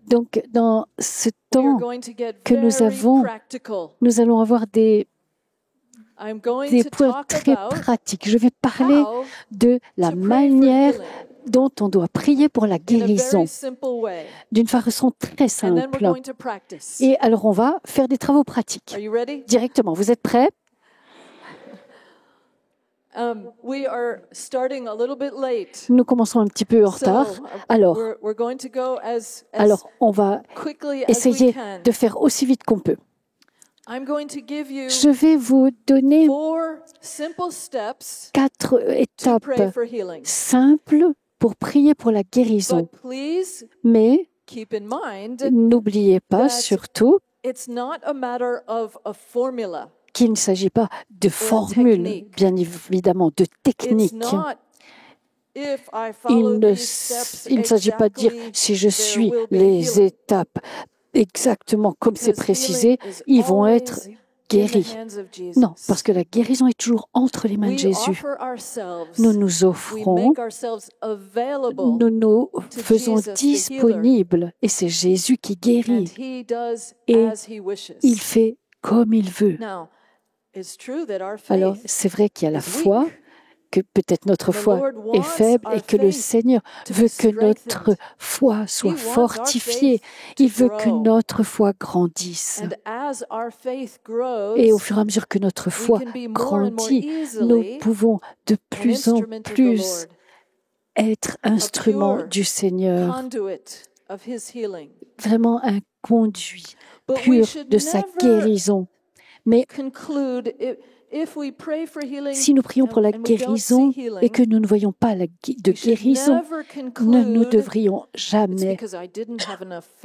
Donc, dans ce temps que nous avons, nous allons avoir des points très pratiques. Je vais parler de la manière dont on doit prier pour la guérison d'une façon très simple. Et alors, on va faire des travaux pratiques directement. Vous êtes prêts? Nous commençons un petit peu en retard. Alors, on va essayer de faire aussi vite qu'on peut. Je vais vous donner 4 étapes simples pour prier pour la guérison. Mais n'oubliez pas surtout qu'il ne s'agit pas de formule, bien évidemment, de technique. Il ne s'agit pas de dire si je suis les étapes exactement comme c'est précisé, ils vont être guéris. Non, parce que la guérison est toujours entre les mains de Jésus. Nous nous offrons, nous nous faisons disponibles et c'est Jésus qui guérit. Et il fait comme il veut. Alors, c'est vrai qu'il y a la foi, que peut-être notre foi est faible et que le Seigneur veut que notre foi soit fortifiée. Il veut que notre foi grandisse. Et au fur et à mesure que notre foi grandit, nous pouvons de plus en plus être instruments du Seigneur. Vraiment un conduit pur de sa guérison. Mais si nous prions pour la guérison et que nous ne voyons pas de guérison, nous ne devrions jamais.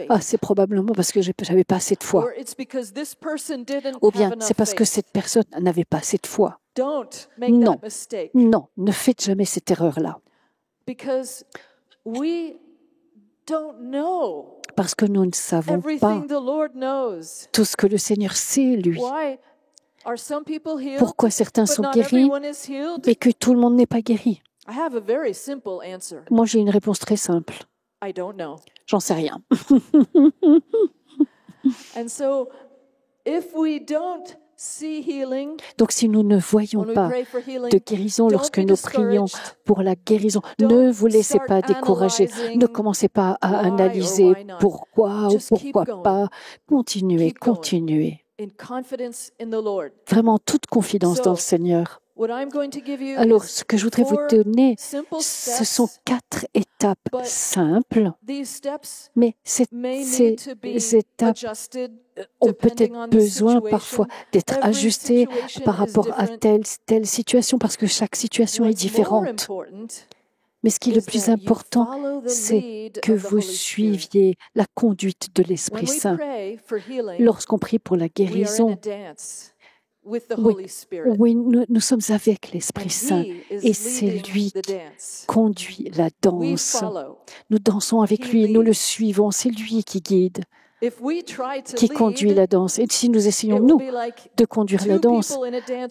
Ah, c'est probablement parce que je n'avais pas assez de foi. Ou bien c'est parce que cette personne n'avait pas assez de foi. Non, non, ne faites jamais cette erreur-là. Parce que nous ne savons pas tout ce que le Seigneur sait, lui. Pourquoi certains sont guéris et que tout le monde n'est pas guéri? Moi, j'ai une réponse très simple. J'en sais rien. Donc, si nous ne voyons pas de guérison lorsque nous prions pour la guérison, ne vous laissez pas décourager. Ne commencez pas à analyser pourquoi ou pourquoi pas. Continuez, continuez. Vraiment toute confidence dans le Seigneur. Alors, ce que je voudrais vous donner, ce sont 4 étapes simples, mais ces étapes ont peut-être besoin parfois d'être ajustées par rapport à telle situation, parce que chaque situation est différente. Mais ce qui est le plus important, c'est que vous suiviez la conduite de l'Esprit Saint. Lorsqu'on prie pour la guérison, oui, nous sommes avec l'Esprit Saint et c'est lui qui conduit la danse. Nous dansons avec lui, nous le suivons, c'est lui qui guide, qui conduit la danse. Et si nous essayons, nous, de conduire la danse,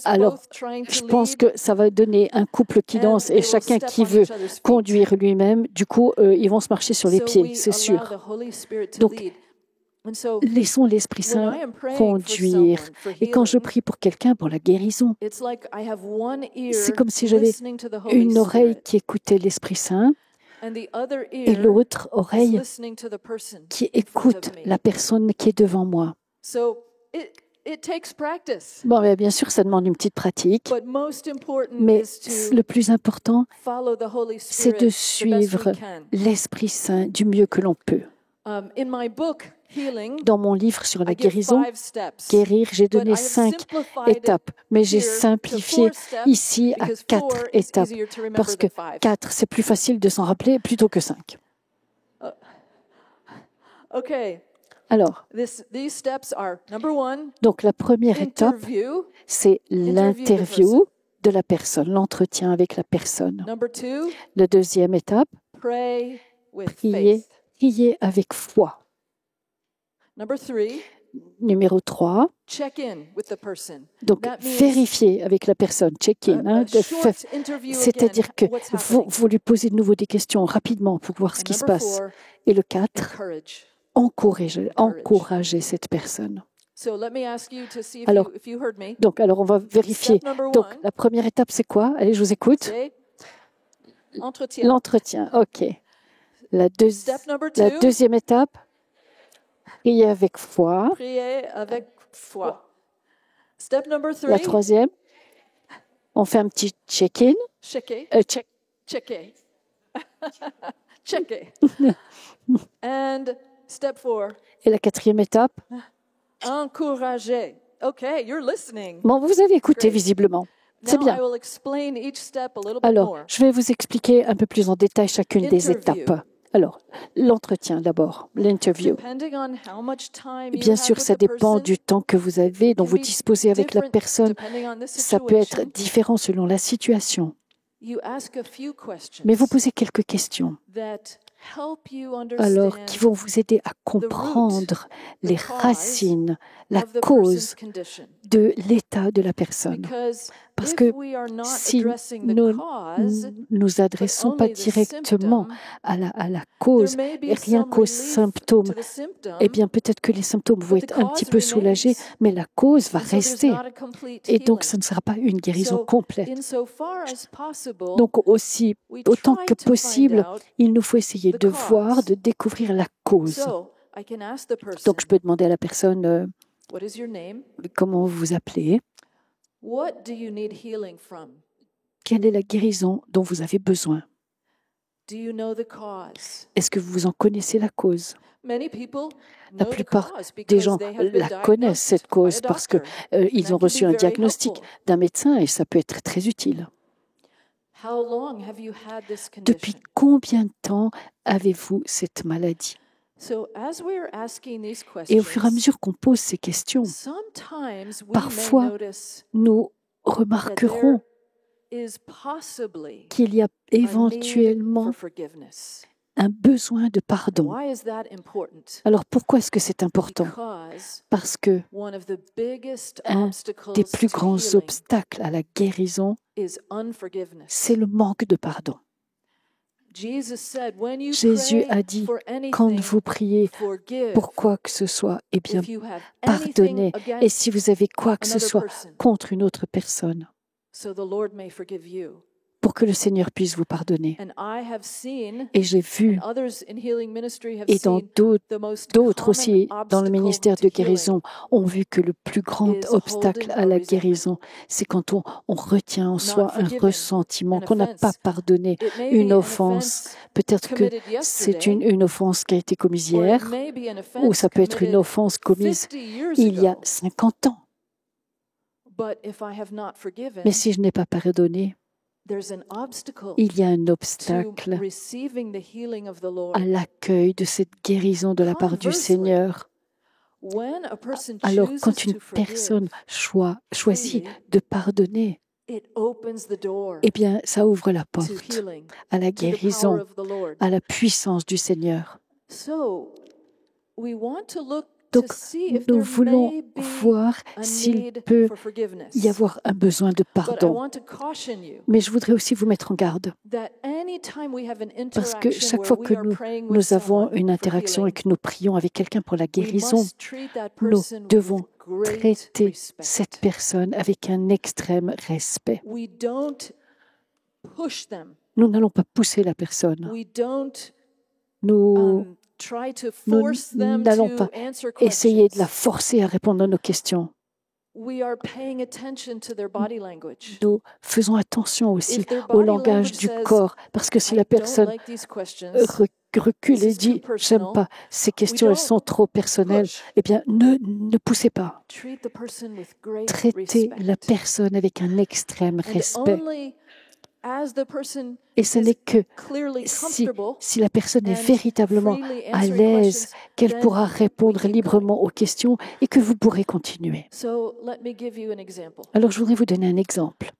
alors je pense que ça va donner un couple qui danse et chacun qui veut conduire lui-même, du coup, ils vont se marcher sur les pieds, c'est sûr. Donc, laissons l'Esprit Saint conduire. Et quand je prie pour quelqu'un, pour la guérison, c'est comme si j'avais une oreille qui écoutait l'Esprit Saint et l'autre oreille qui écoute la personne qui est devant moi. Bon, mais bien sûr, ça demande une petite pratique, mais le plus important, c'est de suivre l'Esprit Saint du mieux que l'on peut. Dans mon livre sur la guérison, guérir, j'ai donné 5 étapes, mais j'ai simplifié ici à 4 étapes, parce que 4, c'est plus facile de s'en rappeler plutôt que 5. Alors, donc la première étape, c'est l'interview de la personne, l'entretien avec la personne. La deuxième étape, prier avec foi. Numéro 3, Donc, vérifiez avec la personne, check-in, c'est-à-dire que vous lui posez de nouveau des questions rapidement pour voir ce qui se passe. Et le 4, encouragez cette personne. Alors, on va vérifier. Donc, la première étape, c'est quoi? Allez, je vous écoute. L'entretien, OK. La deuxième étape, prier avec foi. La troisième, on fait un petit check-in. Et la quatrième étape, encourager. Okay, you're listening. Bon, vous avez écouté visiblement. C'est bien. Alors, je vais vous expliquer un peu plus en détail chacune des étapes. Alors, l'entretien d'abord, l'interview. Bien sûr, ça dépend du temps que vous avez, dont vous disposez avec la personne. Ça peut être différent selon la situation. Mais vous posez quelques questions. Alors, qui vont vous aider à comprendre les racines, la cause de l'état de la personne. Parce que si nous ne nous adressons pas directement à la cause et rien qu'aux symptômes, eh bien peut-être que les symptômes vont être un petit peu soulagés, mais la cause va rester. Et donc, ce ne sera pas une guérison complète. Donc, autant que possible, il nous faut essayer de voir, de découvrir la cause. Donc, je peux demander à la personne comment vous vous appelez. Quelle est la guérison dont vous avez besoin? Est-ce que vous en connaissez la cause? La plupart des gens la connaissent, cette cause, parce qu'ils ont reçu un diagnostic d'un médecin et ça peut être très utile. Depuis combien de temps avez-vous cette maladie? Et au fur et à mesure qu'on pose ces questions, parfois nous remarquerons qu'il y a éventuellement un besoin de pardon. Alors pourquoi est-ce que c'est important? Parce que un des plus grands obstacles à la guérison, c'est le manque de pardon. Jésus a dit, quand vous priez pour quoi que ce soit, eh bien, pardonnez. Et si vous avez quoi que ce soit contre une autre personne, pour que le Seigneur puisse vous pardonner. Et j'ai vu, et dans d'autres aussi, dans le ministère de guérison, ont vu que le plus grand obstacle à la guérison, c'est quand on retient en soi un ressentiment, qu'on n'a pas pardonné une offense. Peut-être que c'est une offense qui a été commise hier, ou ça peut être une offense commise il y a 50 ans. Mais si je n'ai pas pardonné, il y a un obstacle à l'accueil de cette guérison de la part du Seigneur. Alors, quand une personne choisit de pardonner, eh bien, ça ouvre la porte à la guérison, à la puissance du Seigneur. Donc, nous voulons voir s'il peut y avoir un besoin de pardon. Mais je voudrais aussi vous mettre en garde. Parce que chaque fois que nous avons une interaction et que nous prions avec quelqu'un pour la guérison, nous devons traiter cette personne avec un extrême respect. Nous n'allons pas pousser la personne. Nous n'allons pas essayer de la forcer à répondre à nos questions. Nous faisons attention aussi au langage du corps, parce que si la personne recule et dit « j'aime pas, ces questions, elles sont trop personnelles », eh bien, ne poussez pas. Traitez la personne avec un extrême respect. Et ce n'est que si la personne est véritablement à l'aise qu'elle pourra répondre librement aux questions et que vous pourrez continuer. Alors, je voudrais vous donner un exemple.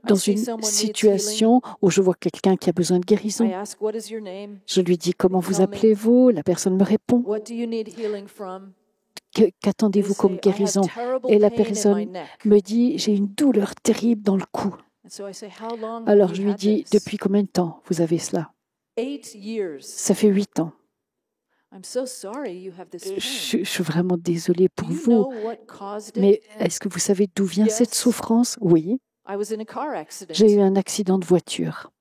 Dans une situation où je vois quelqu'un qui a besoin de guérison, je lui dis « Comment vous appelez-vous » La personne me répond « Qu'attendez-vous comme guérison ?» Et la personne me dit « J'ai une douleur terrible dans le cou. » Alors je lui dis « Depuis combien de temps vous avez cela ?» Ça fait 8 ans. Je suis vraiment désolée pour vous, mais est-ce que vous savez d'où vient cette souffrance? Oui, j'ai eu un accident de voiture.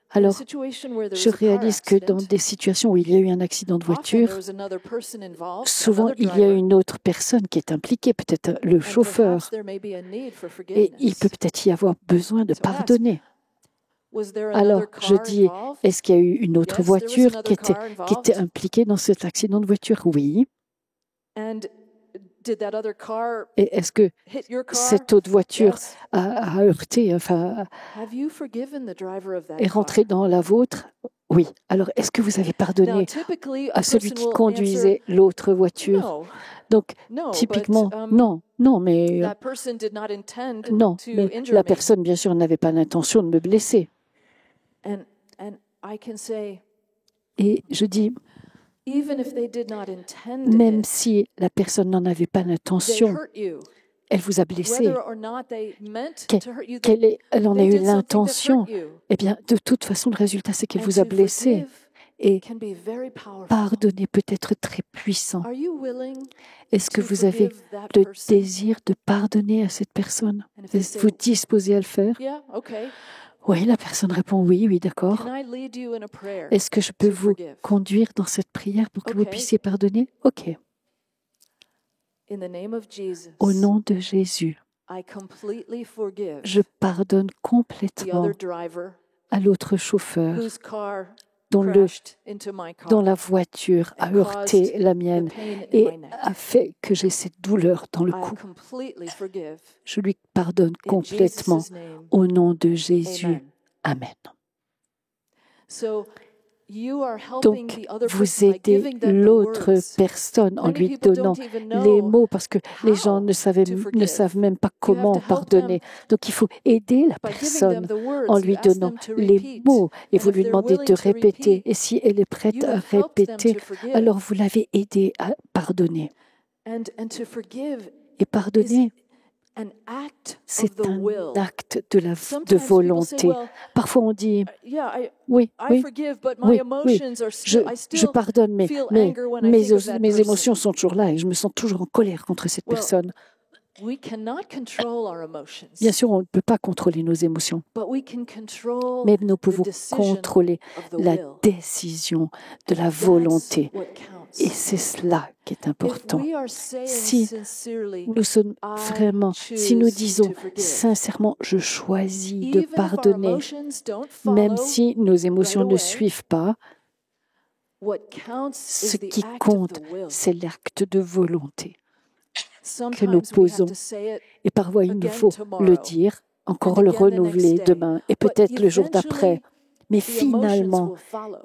Alors, je réalise que dans des situations où il y a eu un accident de voiture, souvent il y a une autre personne qui est impliquée, peut-être le chauffeur, et il peut peut-être y avoir besoin de pardonner. Alors, je dis, est-ce qu'il y a eu une autre voiture qui était impliquée dans cet accident de voiture? Oui. Et est-ce que cette autre voiture a heurté, enfin, est rentrée dans la vôtre? Oui. Alors, est-ce que vous avez pardonné à celui qui conduisait l'autre voiture? Donc, typiquement, non, mais la personne, bien sûr, n'avait pas l'intention de me blesser. Et je dis, même si la personne n'en avait pas l'intention, elle vous a blessé, elle en a eu l'intention, eh bien, de toute façon, le résultat, c'est qu'elle vous a blessé. Et pardonner peut être très puissant. Est-ce que vous avez le désir de pardonner à cette personne? Vous disposez à le faire? Oui, la personne répond oui, d'accord. Est-ce que je peux vous conduire dans cette prière pour que vous puissiez pardonner? OK. Au nom de Jésus, je pardonne complètement à l'autre chauffeur dont la voiture a heurté la mienne et a fait que j'ai cette douleur dans le cou. Je lui pardonne complètement au nom de Jésus. Amen. Donc, vous aidez l'autre personne en lui donnant les mots, parce que les gens ne savent même pas comment pardonner. Donc, il faut aider la personne en lui donnant les mots et vous lui demandez de répéter. Et si elle est prête à répéter, alors vous l'avez aidée à pardonner. Et pardonner, c'est un acte de volonté. Parfois on dit, oui, je pardonne, mais mes émotions sont toujours là et je me sens toujours en colère contre cette personne. Bien sûr, on ne peut pas contrôler nos émotions, mais nous pouvons contrôler la décision de la volonté. Et c'est cela qui est important. Si nous sommes vraiment, si nous disons sincèrement, je choisis de pardonner, même si nos émotions ne suivent pas, ce qui compte, c'est l'acte de volonté que nous posons. Et parfois, il nous faut le dire, encore le renouveler demain et peut-être le jour d'après. Mais finalement,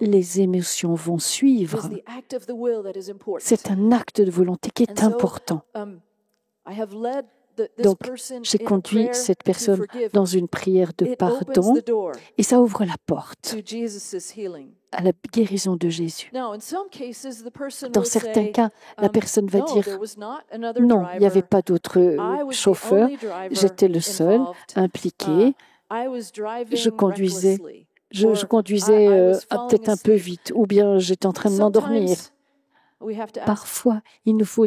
les émotions vont suivre. C'est un acte de volonté qui est important. Donc, j'ai conduit cette personne dans une prière de pardon et ça ouvre la porte à la guérison de Jésus. Dans certains cas, la personne va dire « Non, il n'y avait pas d'autre chauffeur, j'étais le seul impliqué, je conduisais peut-être un peu vite, ou bien j'étais en train de m'endormir. » Parfois, il nous faut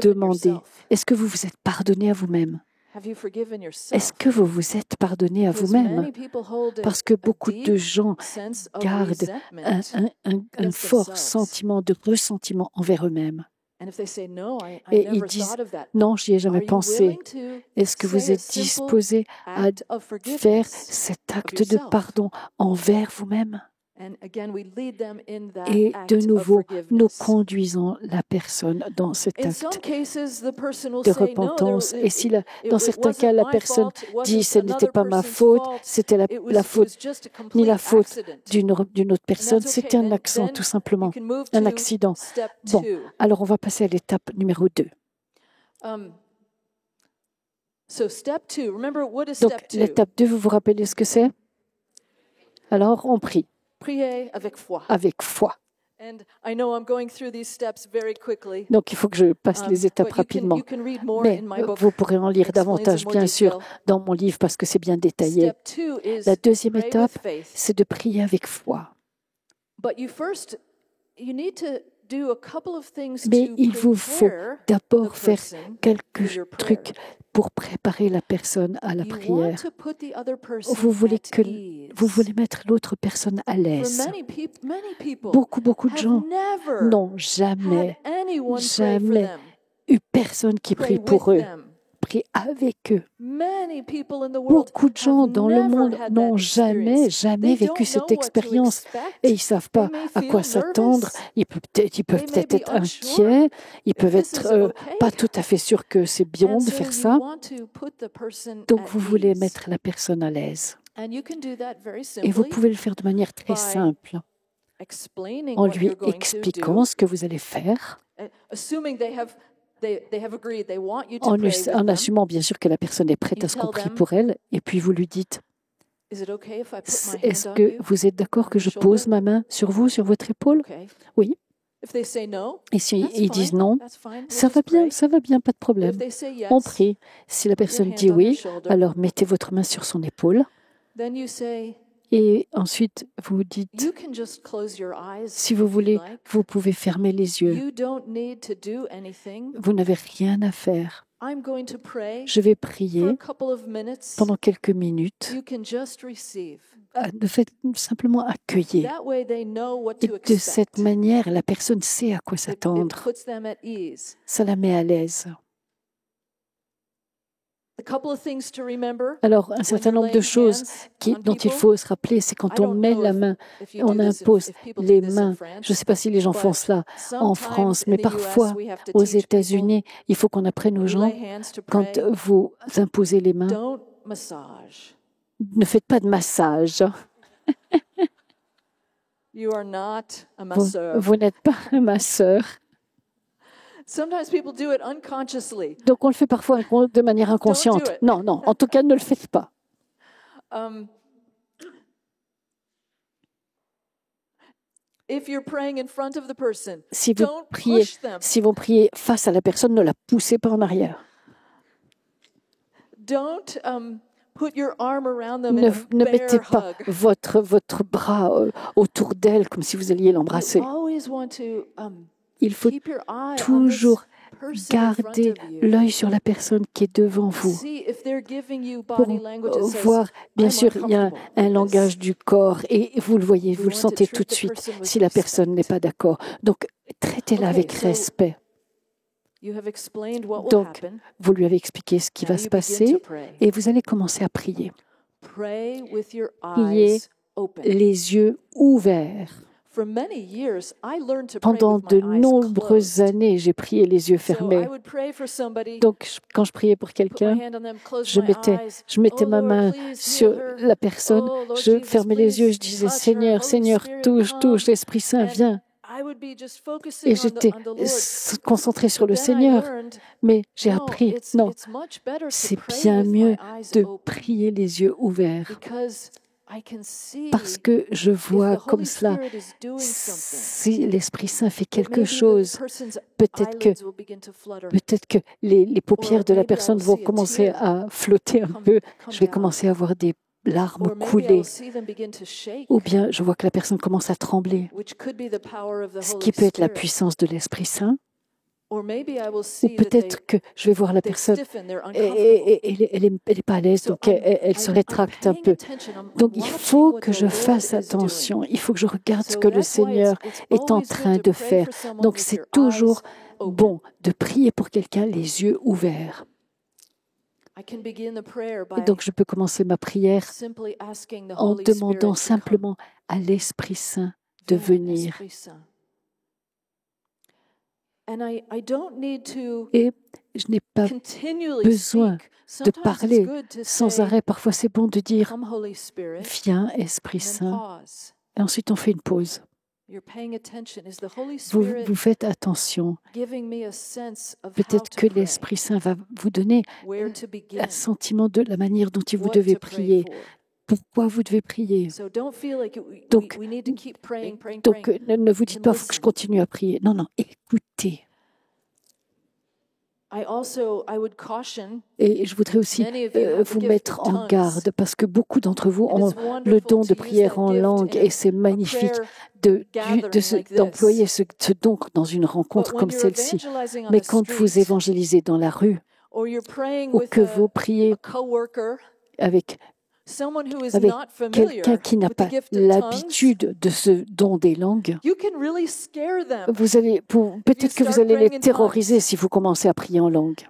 demander, est-ce que vous vous êtes pardonné à vous-même? Est-ce que vous vous êtes pardonné à vous-même? Parce que beaucoup de gens gardent un fort sentiment de ressentiment envers eux-mêmes. Et ils disent, non, j'y ai jamais pensé. Est-ce que vous êtes disposé à faire cet acte de pardon envers vous-même? Et de nouveau, nous conduisons la personne dans cet acte de repentance. Et si dans certains cas, la personne dit « ce n'était pas ma faute, c'était la faute, ni la faute d'une autre personne, c'était un accident tout simplement, un accident ». Bon, alors on va passer à l'étape numéro 2. So step 2, remember what is Donc, step 2? l'étape 2, vous vous rappelez ce que c'est? Alors, on prie Prier avec foi. avec foi. And I know I'm going through these steps very quickly. Donc, il faut que je passe les étapes But rapidement. you can read more Mais in my book. vous pourrez en lire It explains davantage, in more bien sûr, detail. dans mon livre parce que c'est bien détaillé. Step 2 is La deuxième pray étape, with faith. c'est de prier avec foi. But you need to do a couple of things Mais to il vous faut prepare the d'abord faire person for quelques your prayer. trucs pour préparer la personne à la You want prière. to put the other person Vous voulez at ease. vous voulez mettre l'autre personne à For l'aise. many people Beaucoup de have gens never n'ont jamais had anyone pray for jamais them, eu personne qui pray prie pour with eux, them. prie avec eux. Many people in the world Beaucoup de gens have dans le never monde had n'ont that jamais experience. They vécu don't know cette what to expérience expect. et ils ne savent pas They may à quoi feel s'attendre. nervous. Ils peuvent They may peut-être be être unsure inquiets, ils if peuvent this is être okay. pas tout à fait sûrs que c'est bien And de so faire you ça. want to put the person Donc at vous voulez ease. mettre la personne à l'aise. And you can do that very Et vous simply pouvez le faire de manière très by simple, explaining en what lui you're going to expliquant do, ce que vous allez faire, assuming they have agreed they want you to en pray with en them. assumant bien sûr que la personne est prête You à ce qu'on tell prie them, pour elle, et puis vous lui dites, Is it okay if I put my est-ce hand on que you? vous êtes d'accord que on je your pose shoulder? ma main sur vous, sur votre épaule? Okay. Oui. If they say no, Et si that's ils disent fine. non, That's fine. We'll ça just va bien, pray. pas de But if problème. they say yes, On prie. Si la put your personne hand dit on their oui, shoulder. alors mettez votre main sur son épaule Then you say, et ensuite vous dites, you can just close your eyes si vous if you'd voulez, like. vous pouvez fermer les yeux. You don't need to do anything. Vous n'avez rien à faire. I'm going to pray Je vais for a prier couple of minutes. pendant quelques minutes. You can just receive. De fait, simplement accueillir. That way they know what Et to de cette expect. manière, la personne sait à quoi It s'attendre. puts them at ease. Ça la met à l'aise. A couple of things to remember. Alors, un When certain you're nombre de laying choses hands on dont il people, faut se rappeler, c'est I quand on don't met know la main, if you on do this, impose if people les do this in mains. France, Je ne sais pas si les gens font but cela en sometimes France, in mais the parfois US, we have to aux teach people, États-Unis, il faut qu'on apprenne aux you gens, lay hands to quand pray, vous imposez les mains, don't massage. ne faites pas de massage. You are not a Vous, masseur. vous n'êtes pas un masseur. Sometimes people do it unconsciously. Donc on le fait parfois de manière inconsciente. it. Non, en tout cas, ne le faites pas. If you're praying in front of the person, Si vous don't priez, push them. si vous priez face à la personne, ne la poussez pas en arrière. Don't put your arm around them in Ne a mettez bear pas hug. votre bras autour d'elle comme si vous alliez l'embrasser. You always want to Il faut keep your eye on this toujours person in front garder of you. l'œil sur la personne qui est devant vous See if they're giving you pour body language that says, voir, bien "I'm sûr, il y a uncomfortable un with langage this." du corps et vous le voyez, vous You le want sentez to tout treat de the suite person with si la personne n'est respect. pas d'accord. Donc, traitez-la Okay, avec so respect. You have explained what will Donc, happen. vous lui avez expliqué ce qui Now va se you begin passer to pray. et vous allez commencer à prier. Pray with your Priez eyes open. les yeux ouverts. For many years, I learned to pray Pendant with de my eyes nombreuses closed. années, j'ai prié les yeux So I fermés. would pray for somebody, Donc, quand je priais pour put my quelqu'un, hand on them, close je my mettais, eyes. je mettais Oh ma Lord, main please sur heal her. la personne, Oh Lord je Jesus, fermais les yeux et please je disais, touch her. Seigneur, Holy Seigneur, Spirit, touche, come. touche, l'Esprit Saint, And viens. I would be just Et focusing j'étais on the Lord. concentrée sur le But then I Seigneur. learned, Mais j'ai no, appris, non, it's much better to c'est pray bien with mieux my eyes de open prier les yeux ouverts. because I can see Parce que je if vois the comme Holy cela, Spirit is doing something. si l'Esprit Saint fait That quelque maybe the chose, person's peut-être que, eyelids will begin to flutter. les paupières de la maybe I personne will vont see a commencer tear à flotter un come peu. Je vais down. commencer à voir des larmes Or maybe I couler. will see them begin to shake, Ou bien je vois que la personne commence à trembler, which could be the power of the ce Holy qui peut être la Spirit. puissance de l'Esprit Saint. Or maybe I will Ou see that peut-être que je vais voir la they personne stiffen, they're et uncomfortable. elle est pas à l'aise, So donc elle se rétracte un paying peu. attention, I'm Donc il watching faut what que the je Lord fasse is doing. attention, il faut que je regarde ce So que le that's why Seigneur it's est en always train good de to pray faire. for someone Donc with c'est your toujours eyes open. bon de prier pour quelqu'un les yeux ouverts. I can begin the prayer Et by donc je peux commencer ma prière simply asking the en Holy Spirit demandant to come. simplement à l'Esprit Saint de Viens, venir. Esprit Saint. And I don't need to Et je n'ai pas continually besoin speak. de Sometimes it's parler good to sans say, arrêt. Parfois c'est bon de dire come Holy Spirit, « Viens, Esprit and then Saint ». pause. Et ensuite on fait une pause. vous faites attention. Peut-être que l'Esprit Saint va vous donner un sentiment de la manière dont vous devez prier. Pourquoi vous devez prier? Donc, ne vous dites pas, il faut que je continue à prier. Non, non, écoutez. Et je voudrais aussi vous mettre en garde parce que beaucoup d'entre vous ont le don de prière en langue et c'est magnifique d'employer ce don dans une rencontre comme celle-ci. Mais quand vous évangélisez dans la rue ou que vous priez avec quelqu'un qui n'a pas l'habitude de ce don des langues, peut-être que vous allez les terroriser si vous commencez à prier en langue.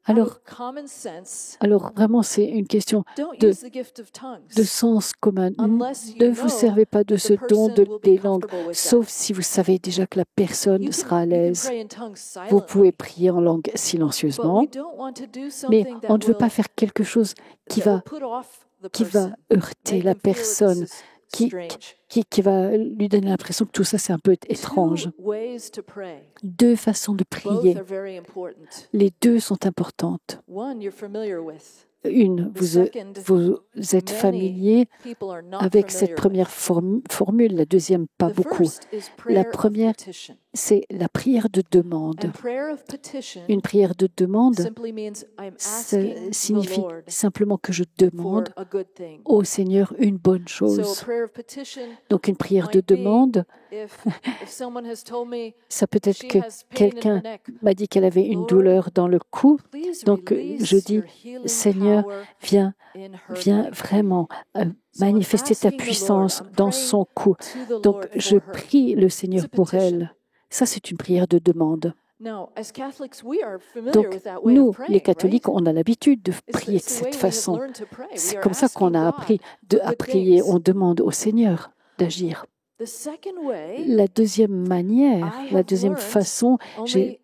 Alors vraiment, c'est une question de sens commun. Ne vous servez pas de ce don des langues, sauf si vous savez déjà que la personne sera à l'aise. Vous pouvez prier en langue silencieusement, mais on ne veut pas faire quelque chose qui va heurter la personne, qui va lui donner l'impression que tout ça, c'est un peu étrange. 2 façons de prier. Les 2 sont importantes. Une, vous êtes familier avec cette première formule, la deuxième, pas beaucoup. La première, c'est la prière de demande. Une prière de demande, ça signifie simplement que je demande au Seigneur une bonne chose. Donc une prière de demande, ça peut être que quelqu'un m'a dit qu'elle avait une douleur dans le cou. Donc je dis, Seigneur, viens vraiment manifester ta puissance dans son cou. Donc je prie le Seigneur pour elle. Ça, c'est une prière de demande. Donc, nous, les catholiques, on a l'habitude de prier de cette façon. C'est comme ça qu'on a appris à prier. On demande au Seigneur d'agir. La deuxième manière, la deuxième façon, je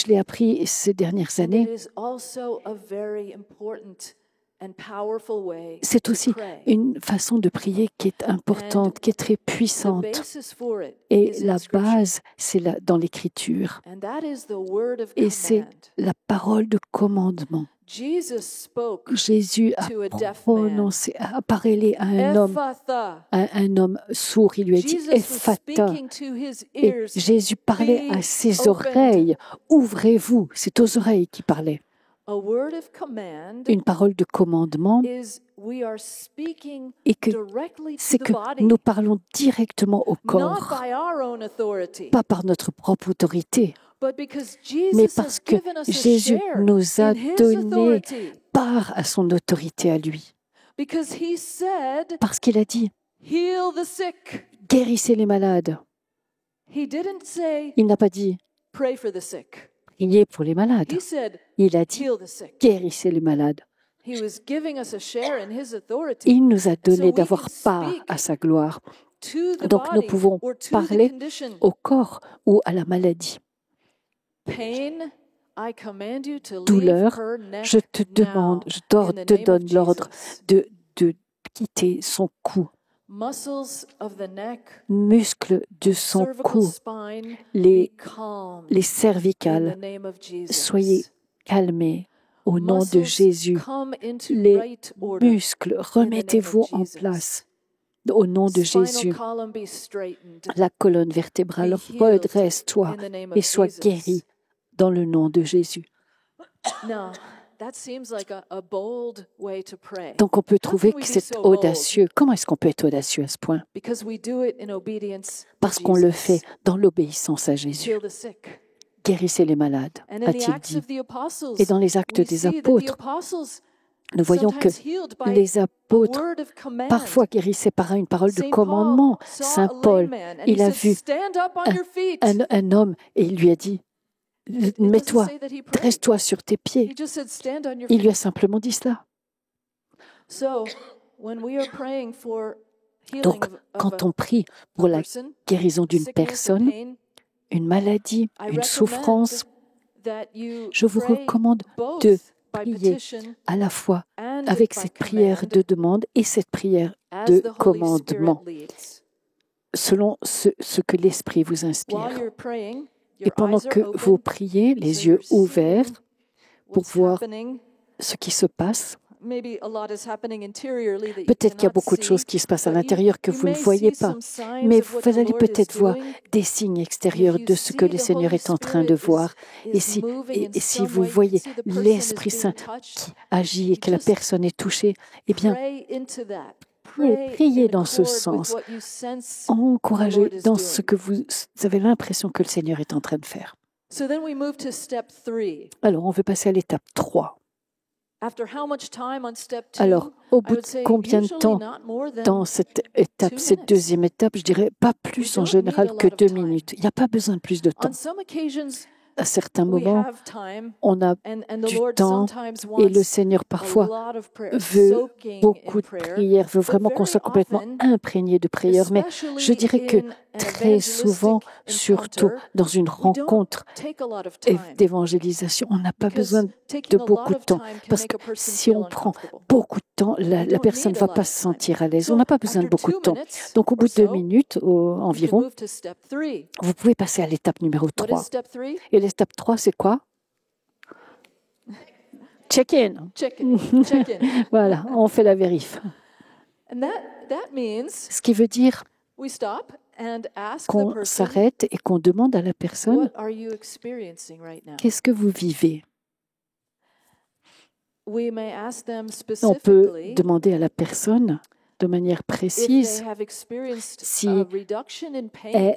l'ai appris ces dernières années. C'est aussi une façon de prier qui est importante, qui est très puissante. Et la base, c'est dans l'Écriture. Et c'est la parole de commandement. Jésus a parlé à un homme sourd. Il lui a dit « Ephphatha ». Et Jésus parlait à ses oreilles. « Ouvrez-vous ». C'est aux oreilles qu'il parlait. Une parole de commandement et que c'est que nous parlons directement au corps, pas par notre propre autorité, mais parce que Jésus nous a donné part à son autorité à lui. Parce qu'il a dit « Guérissez les malades ». Il n'a pas dit « Priez pour les malades ». Il a dit « Guérissez les malades ». Il nous a donné d'avoir part à sa gloire. Donc nous pouvons parler au corps ou à la maladie. Douleur, je te donne l'ordre de quitter son cou. Muscles de son cou, les cervicales, soyez calmés au nom de Jésus. Les muscles, remettez-vous en place au nom de Jésus. La colonne vertébrale, redresse-toi et sois guéri dans le nom de Jésus. Donc on peut trouver que c'est audacieux. Comment est-ce qu'on peut être audacieux à ce point? Parce qu'on le fait dans l'obéissance à Jésus. Guérissez les malades, a-t-il dit. Et dans les actes des apôtres, nous voyons que les apôtres parfois guérissaient par une parole de commandement. Saint Paul, il a vu un homme et il lui a dit, mets-toi, dresse-toi sur tes pieds. Il lui a simplement dit cela. Donc, quand on prie pour la guérison d'une personne, une maladie, une souffrance, je vous recommande de prier à la fois avec cette prière de demande et cette prière de commandement. selon ce que l'Esprit vous While inspire. you're praying, Et your pendant eyes que are vous open, priez, so les yeux you're seeing ouverts pour what's voir happening. ce qui se passe. Maybe a lot is happening interiorly that you Peut-être qu'il y a cannot beaucoup de choses see, qui se passent à but l'intérieur que you vous ne may voyez see pas. some signs Mais of what vous the allez Lord is peut-être voir doing. des signes And extérieurs if you de ce que see le the Seigneur Holy est en train de Spirit voir. Et is si, moving in et si some vous way, you can voyez see the person is l'Esprit being Saint touched. qui agit et que la Just personne est touchée, eh bien, pray into that. oui, Pray priez in dans ce accord with sens. what you sense the Encouragez Lord is dans ce doing. que vous avez l'impression que le Seigneur est en train de faire. So then we move to step 3. Alors, on veut passer à l'étape 3. After how much time on step 2? Alors, au I bout would de say combien de usually temps not more than dans cette étape, 2 cette minutes. deuxième étape, je dirais pas plus en don't need général a que lot of 2 time. minutes. Il n'y a pas besoin de plus de temps. On some occasions, À certains we moments, have time, on a and the du Lord temps sometimes et le wants Seigneur a parfois lot of prayer, veut soaking beaucoup in de prayer. prières, veut But vraiment qu'on very soit complètement often, imprégné de prières. Mais je especially dirais que in an très souvent, evangelistic surtout encounter, dans une we don't rencontre take a lot of time d'évangélisation, on n'a pas besoin because de taking a lot beaucoup de of temps. time can Parce make que a person si feel on prend uncomfortable. beaucoup de temps, We la don't personne ne need a va lot pas of se time. sentir à l'aise. On So n'a pas besoin de after beaucoup de 2 temps. minutes Donc au or bout de 2 so, minutes you can environ, move to step 3. vous pouvez passer à l'étape numéro What is 3. step 3? Et l'étape 3, c'est quoi? Check-in. Check-in. Voilà, on fait la vérif. And that means Ce qui veut dire we stop and ask the qu'on person, s'arrête et qu'on demande à la personne, what are you experiencing right now? qu'est-ce que vous vivez? We may ask them On peut specifically demander à la personne de manière if précise they have experienced si a reduction in pain.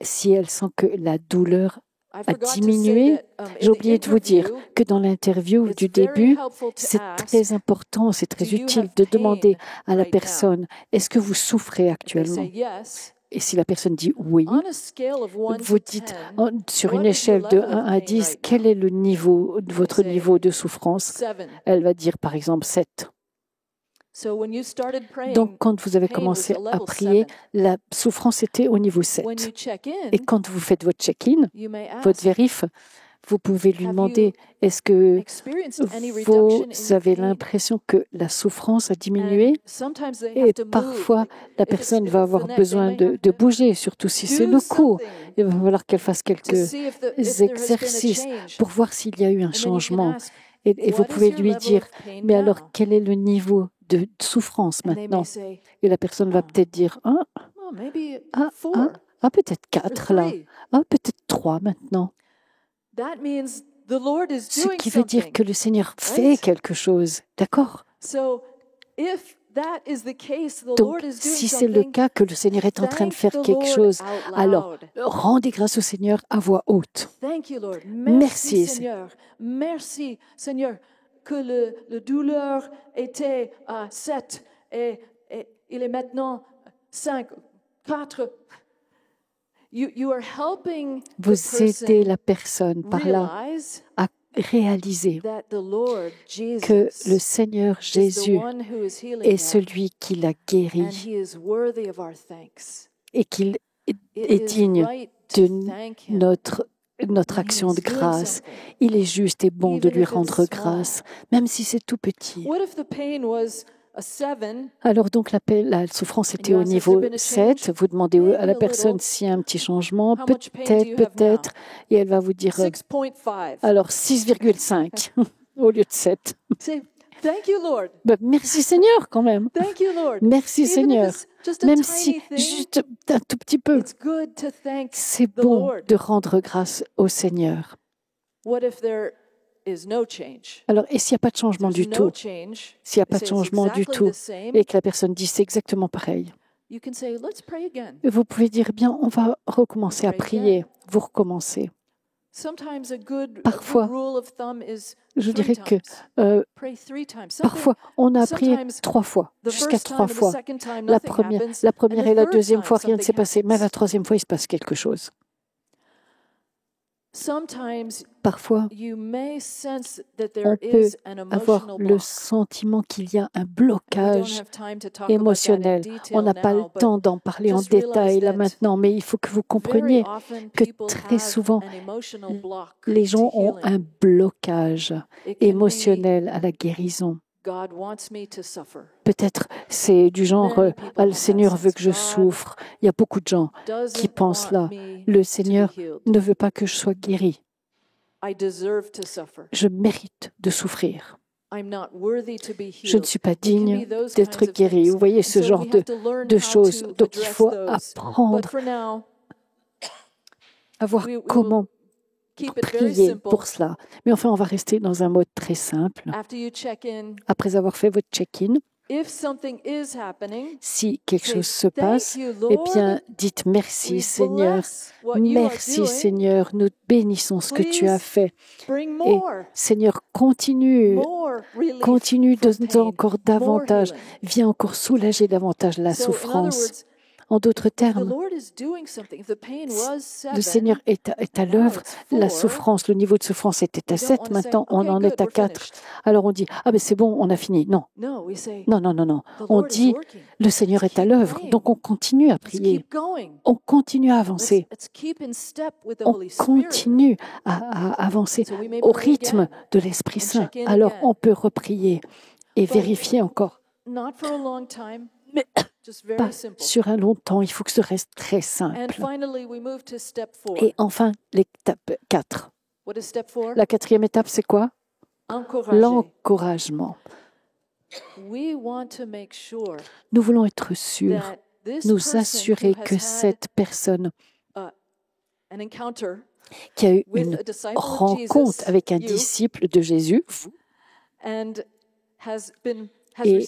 si elle sent que la douleur I a forgot to say diminué. that J'ai in the oublié de vous dire interview, que dans l'interview it's du very début, helpful to c'est ask, très important, c'est très do you utile have de pain demander à la right now? personne, est-ce que vous souffrez If they actuellement? say yes, Et si la personne dit oui, on a scale of 1 vous to dites 10, sur what une is your échelle de level 1 of à pain 10, right quel now? est le niveau, votre say niveau de souffrance? 7. Elle va dire par exemple 7. So when you started praying, Donc quand vous avez pain was commencé a à level prier, 7. la souffrance était au niveau When you 7. check Et in, quand vous faites votre check-in, you may votre ask, vérif, vous pouvez lui have demander, you est-ce que experienced any vous reduction in your avez pain? l'impression que la souffrance a And diminué? sometimes they Et have to move. parfois, Like la if it's personne if va it's the avoir neck, they besoin may de have to bouger, surtout si c'est do le cou. something Il va falloir qu'elle fasse to quelques see if there has been a exercices change. pour voir s'il y a eu un And then you can changement. ask, Et vous what is pouvez your lui level dire, of pain mais alors now? quel est le niveau de souffrance And they may maintenant? say, Et la personne va Ah. peut-être dire, oh, maybe ah, 4 peut-être or 4 là, 3. peut-être 3 maintenant. That means the Lord is Ce doing qui veut dire something. que le Seigneur fait right? quelque chose. D'accord? So if that is the case, the Donc, Lord is doing si c'est le something. cas que le Seigneur est en train de Thank faire the quelque Lord chose, out alors loud. rendez grâce au Seigneur à voix haute. Thank you, Lord. Merci, Merci, Seigneur. Merci, Seigneur, que le douleur était à 7 et il est maintenant 5, 4. You are helping the Vous aidez person la personne par là realize à réaliser that the Lord que le Jesus Seigneur is the Jésus one who is healing est them, celui qui l'a and guéri he is worthy of our thanks. et qu'il It est is digne right de to thank him notre when action he de is doing grâce. something. Il est juste et bon de Even lui if it's rendre small. grâce, même si c'est tout petit. What if the pain was a 7? Alors donc la souffrance était you au ask, has niveau there been a 7. change? Vous demandez à la Maybe a personne little. s'il y a un petit changement. How much pain do you have Peut-être. Et elle va vous dire 6.5. alors 6,5 au lieu de 7. Say, thank you, Lord. Merci Seigneur quand même. Thank you, Lord. Merci Even if Seigneur. it's just a Même tiny si thing, juste un tout petit peu. it's good to thank C'est the bon Lord. de rendre grâce au Seigneur. What if there is no change? Alors, et s'il n'y a pas de changement du There's no tout, change. s'il n'y a They pas de say it's changement du exactly tout, the same. et que la personne dit c'est exactement pareil, You can say, let's pray again. vous pouvez dire bien, on va recommencer à Pray prier. again. Vous recommencez. Sometimes a good Parfois, rule of thumb is Je 3 dirais que times. Pray 3 times. parfois, on a prié sometimes 3 fois, the jusqu'à first 3 time and the fois. second time, La nothing première, happens. la And première the et la third deuxième time, fois, rien ne s'est something passé. Mais la happens. troisième fois, il se passe quelque chose. Sometimes Parfois, you may sense that on there peut is an avoir emotional le block. sentiment qu'il y a un We don't blocage have time to talk about that in émotionnel. On detail n'a pas le now, but temps d'en parler en just realize détail là that maintenant, mais il faut que vous very compreniez often que people très have souvent, an emotional block les gens to ont healing. un blocage It can be émotionnel à la guérison. Peut-être c'est du genre, le Seigneur veut que je souffre. Il y a beaucoup de gens qui pensent là. Le Seigneur ne veut pas que je sois guéri. Je mérite de souffrir. Je ne suis pas digne d'être guéri. Vous voyez ce genre de choses. Donc il faut apprendre à voir comment prier pour cela. Mais enfin, on va rester dans un mode très simple. Après avoir fait votre check-in, si quelque chose se passe, eh bien, dites merci Seigneur. Merci Seigneur, nous bénissons ce que tu as fait. Et Seigneur, continue de nous encore davantage. Viens encore soulager davantage la souffrance. En d'autres termes, le Seigneur est à l'œuvre. La souffrance, le niveau de souffrance était à 7, maintenant on en est à 4. Alors on dit, ah ben c'est bon, on a fini. Non. Non. On dit, le Seigneur est à l'œuvre, donc on continue à prier. On continue à avancer. On continue à avancer au rythme de l'Esprit Saint. Alors on peut reprier et vérifier encore. Mais pas sur un long temps, il faut que ce reste très simple. Et enfin, l'étape 4. La quatrième étape, c'est quoi? L'encouragement. Nous voulons être sûrs, nous assurer que cette personne qui a eu une rencontre avec un disciple de Jésus et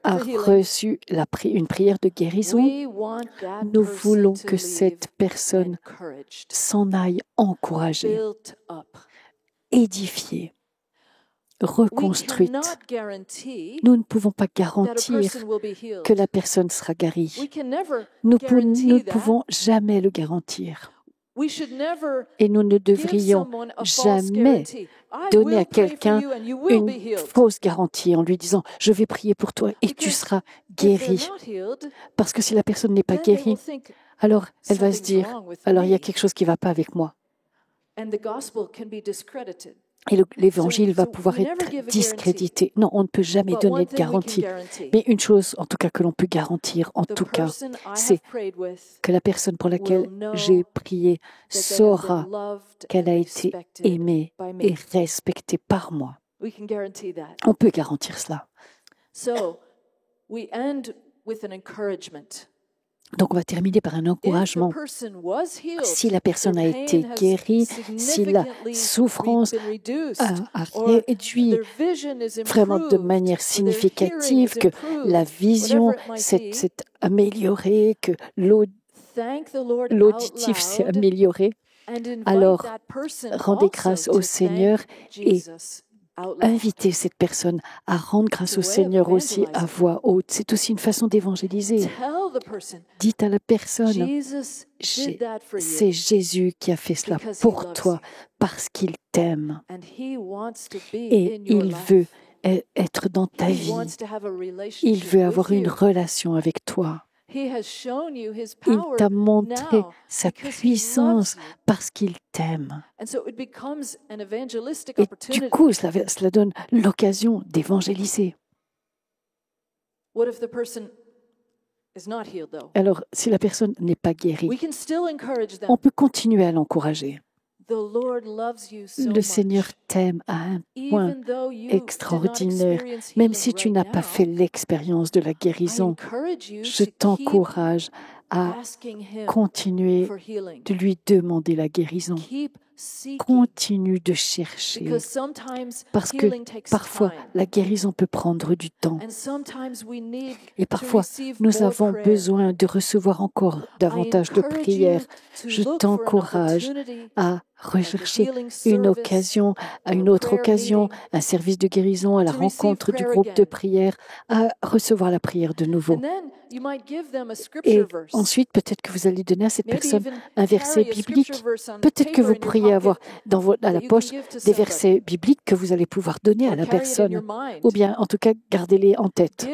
a reçu une prière de guérison, nous voulons que cette personne s'en aille encouragée, édifiée, reconstruite. Nous ne pouvons pas garantir que la personne sera guérie. Nous ne pouvons jamais le garantir. Et nous ne devrions jamais donner à quelqu'un une fausse garantie en lui disant « Je vais prier pour toi et tu seras guéri ». Parce que si la personne n'est pas guérie, alors elle va se dire « Alors il y a quelque chose qui ne va pas avec moi ». Et l'évangile va pouvoir être discrédité. Non, on ne peut jamais donner de garantie. Mais une chose, en tout cas, que l'on peut garantir, en tout cas, c'est que la personne pour laquelle j'ai prié saura qu'elle a été aimée et respectée par moi. On peut garantir cela. Donc, on va terminer par un encouragement. Si la personne a été guérie, si la souffrance a réduit vraiment de manière significative, que la vision s'est améliorée, que l'auditif s'est amélioré, alors rendez grâce au Seigneur et invitez cette personne à rendre grâce au Seigneur aussi à voix haute. C'est aussi une façon d'évangéliser. Dites à la personne, c'est Jésus qui a fait cela pour toi parce qu'il t'aime et il veut être dans ta vie. Il veut avoir une relation avec toi. Il t'a montré sa puissance parce qu'il t'aime. Et du coup, cela donne l'occasion d'évangéliser. Alors, si la personne n'est pas guérie, on peut continuer à l'encourager. Le Seigneur t'aime à un point extraordinaire. Même si tu n'as pas fait l'expérience de la guérison, je t'encourage à continuer de lui demander la guérison. Continue de chercher, parce que parfois la guérison peut prendre du temps. Et parfois, nous avons besoin de recevoir encore davantage de prières. Je t'encourage à rechercher une occasion, à une autre occasion, un service de guérison, à la rencontre du groupe de prière, à recevoir la prière de nouveau. Et ensuite, peut-être que vous allez donner à cette personne un verset biblique. Peut-être que vous pourriez avoir à la poche des versets bibliques que vous allez pouvoir donner à la personne. Ou bien, en tout cas, gardez-les en tête.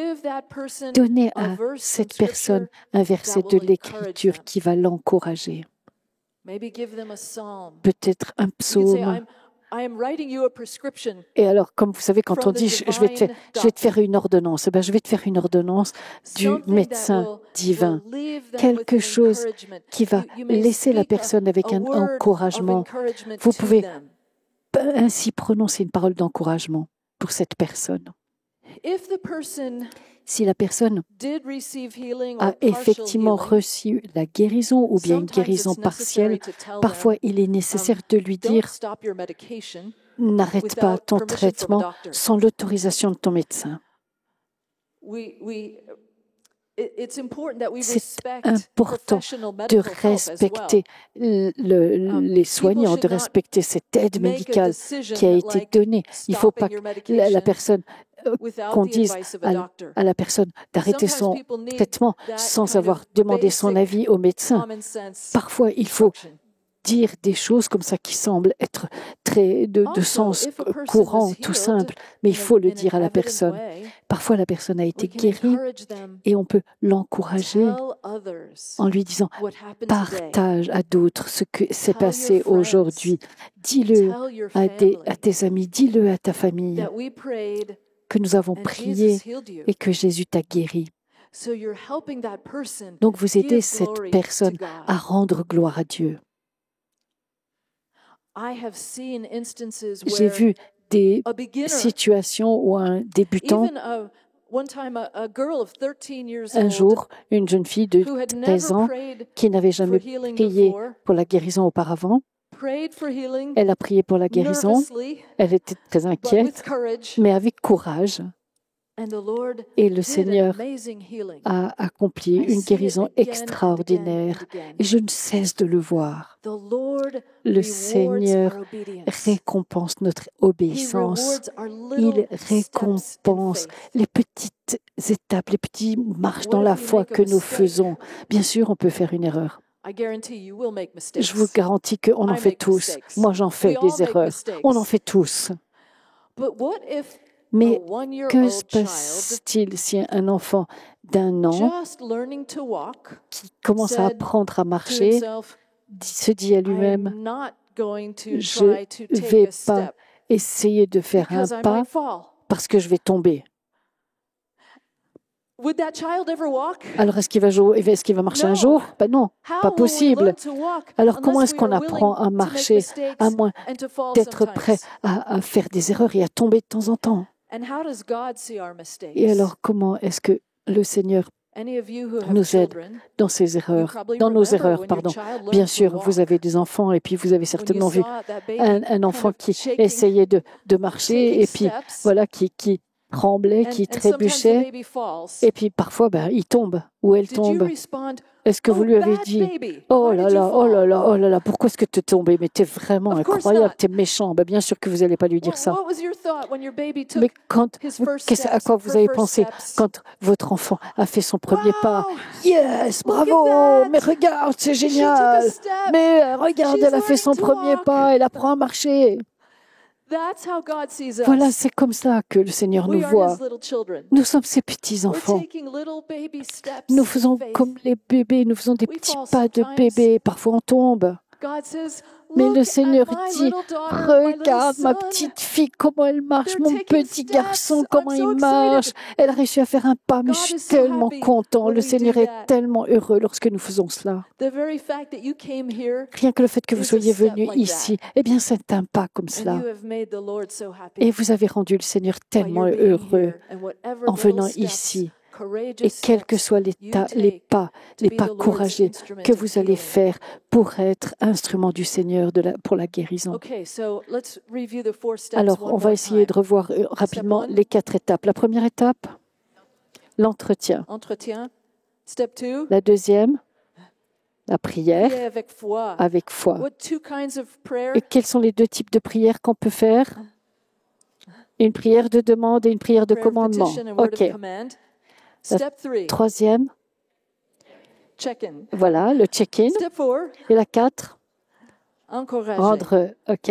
Donnez à cette personne un verset de l'Écriture qui va l'encourager. Peut-être un psaume. Et alors, comme vous savez, quand on dit je vais te faire une ordonnance, eh bien, je vais te faire une ordonnance du médecin divin. Quelque chose qui va laisser la personne avec un encouragement. Vous pouvez ainsi prononcer une parole d'encouragement pour cette personne. Si la personne a effectivement reçu la guérison ou bien une guérison partielle, parfois il est nécessaire de lui dire « N'arrête pas ton traitement sans l'autorisation de ton médecin ». C'est important de respecter les soignants, de respecter cette aide médicale qui a été donnée. Il ne faut pas que la personne qu'on dise à la personne d'arrêter son traitement sans avoir demandé son avis au médecin. Parfois, il faut dire des choses comme ça qui semblent être très de sens courant, tout simple, mais il faut le dire à la personne. Parfois, la personne a été guérie et on peut l'encourager en lui disant « Partage à d'autres ce que s'est passé aujourd'hui. Dis-le à tes amis, dis-le à ta famille que nous avons prié et que Jésus t'a guéri. » Donc, vous aidez cette personne à rendre gloire à Dieu. J'ai vu des situations où un débutant, un jour, une jeune fille de 13 ans qui n'avait jamais prié pour la guérison auparavant, elle a prié pour la guérison, elle était très inquiète, mais avec courage. Et le Seigneur a accompli une guérison extraordinaire. Et je ne cesse de le voir. Le Seigneur récompense notre obéissance. Il récompense les petites étapes, les petites marches dans la foi que nous faisons. Bien sûr, on peut faire une erreur. Je vous garantis qu'on en fait tous. Moi, j'en fais des erreurs. On en fait tous. Mais que se passe-t-il si un enfant d'1 an qui commence à apprendre à marcher se dit à lui-même « Je ne vais pas essayer de faire un pas parce que je vais tomber ». Alors, est-ce qu'il va marcher un jour? Ben non, pas possible. Alors, comment est-ce qu'on apprend à marcher à moins d'être prêt à faire des erreurs et à tomber de temps en temps? Et alors, comment est-ce que le Seigneur nous aide dans ces erreurs, dans nos erreurs, pardon. Bien sûr, vous avez des enfants et puis vous avez certainement vu un enfant qui essayait de marcher et puis voilà, qui tremblait, qui trébuchait et puis parfois il tombe ou elle tombe. Est-ce que vous lui avez dit « Oh là là, oh là là, oh là là, pourquoi est-ce que tu es tombé? Mais tu es vraiment incroyable, tu es méchant. » Bien sûr que vous n'allez pas lui dire ça. Mais à quoi vous avez pensé quand votre enfant a fait son premier pas? Yes, bravo, mais regarde, c'est génial. Mais regarde, elle a fait son premier pas, elle apprend à marcher. Voilà, c'est comme ça que le Seigneur nous voit. Nous sommes ces petits-enfants. Nous faisons comme les bébés, nous faisons des petits pas de bébé. Parfois, on tombe. Mais le Seigneur dit, regarde ma petite fille, comment elle marche, mon petit garçon, comment il marche. Elle a réussi à faire un pas, mais je suis tellement content. Le Seigneur est tellement heureux lorsque nous faisons cela. Rien que le fait que vous soyez venus ici, eh bien, c'est un pas comme cela. Et vous avez rendu le Seigneur tellement heureux en venant ici. Et quels que soient les pas courageux que vous allez faire pour être instrument du Seigneur pour la guérison. Alors, on va essayer de revoir rapidement les 4 étapes. La première étape, l'entretien. La deuxième, la prière avec foi. Et quels sont les 2 types de prières qu'on peut faire? Une prière de demande et une prière de commandement. OK. La troisième, voilà, le check-in. Et la 4, rendre, OK.